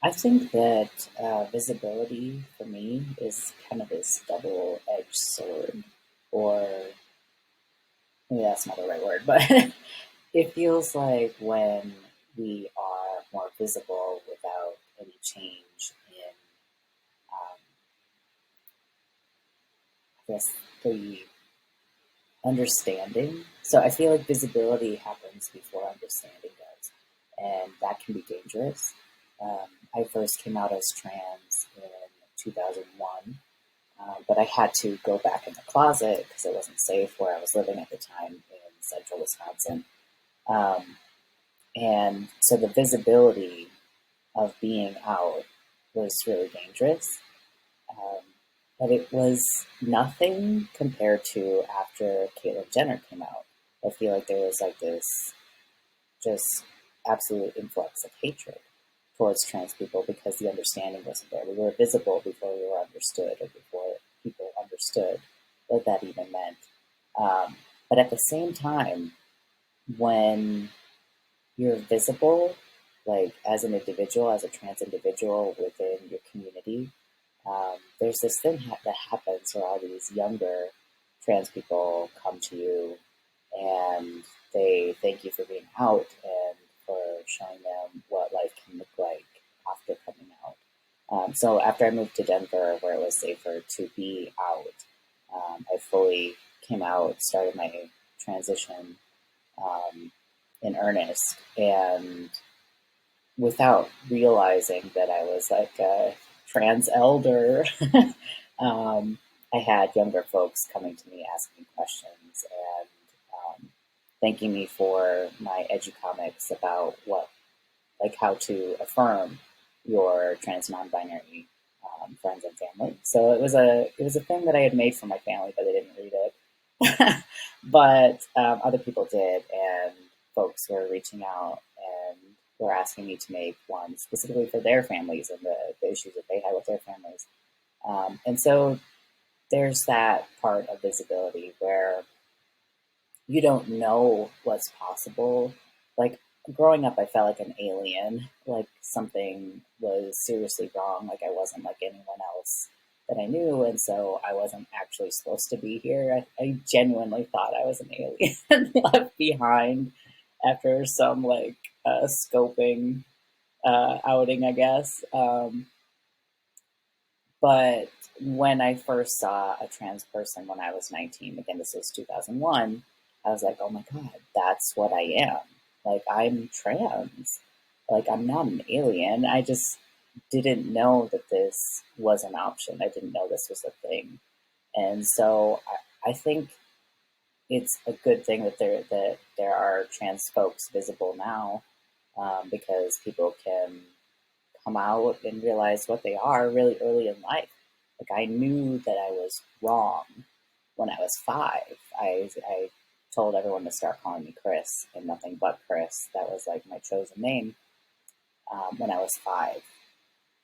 I think that visibility for me is kind of this double-edged sword, or maybe that's not the right word, but it feels like when we are more visible without any change in, I guess, the understanding. So I feel like visibility happens before understanding does, and that can be dangerous. I first came out as trans in 2001, but I had to go back in the closet because it wasn't safe where I was living at the time in central Wisconsin. Um, and so the visibility of being out was really dangerous. Um, but it was nothing compared to after Caitlyn Jenner came out. I feel like there was like this just absolute influx of hatred towards trans people because the understanding wasn't there. We were visible before we were understood, or before people understood what that even meant. But at the same time, when you're visible, like as an individual, as a trans individual within your community, there's this thing that happens where all these younger trans people come to you and they thank you for being out and for showing them what life can look like after coming out. So after I moved to Denver, where it was safer to be out, I fully came out, started my transition um, in earnest, and without realizing that I was like a trans elder, um, I had younger folks coming to me asking questions and thanking me for my educomics about what, like how to affirm your trans non-binary friends and family. So it was a thing that I had made for my family, but they didn't read it. But other people did, and folks were reaching out and were asking me to make one specifically for their families and the issues that they had with their families. And so there's that part of visibility where you don't know what's possible. Like growing up, I felt like an alien, like something was seriously wrong, like I wasn't like anyone else that I knew, and so I wasn't actually supposed to be here. I genuinely thought I was an alien left behind after some like scoping outing, I guess. But when I first saw a trans person when I was 19, again, this was 2001, I was like, oh my God, that's what I am. Like, I'm trans. Like, I'm not an alien. I just didn't know that this was an option. I didn't know this was a thing. And so I think it's a good thing that there are trans folks visible now, because people can come out and realize what they are really early in life. Like I knew that I was wrong when I was 5. I told everyone to start calling me Chris and nothing but Chris. That was like my chosen name when I was 5.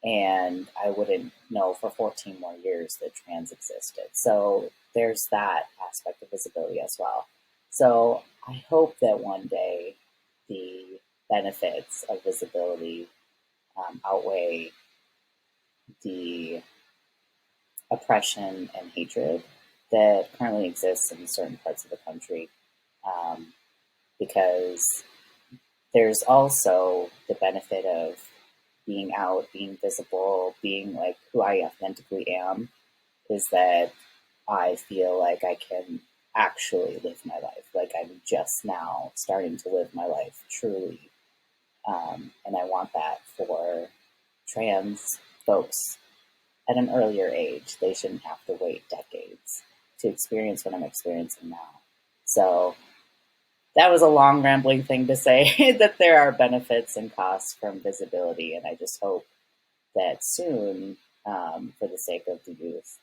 And I wouldn't know for 14 more years that trans existed. So there's that aspect of visibility as well. So I hope that one day the benefits of visibility outweigh the oppression and hatred that currently exists in certain parts of the country, um, because there's also the benefit of being out, being visible, being like who I authentically am, is that I feel like I can actually live my life. Like I'm just now starting to live my life truly. And I want that for trans folks at an earlier age. They shouldn't have to wait decades to experience what I'm experiencing now. So that was a long rambling thing to say that there are benefits and costs from visibility, and I just hope that soon, for the sake of the youth,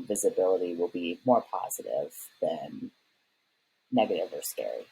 visibility will be more positive than negative or scary.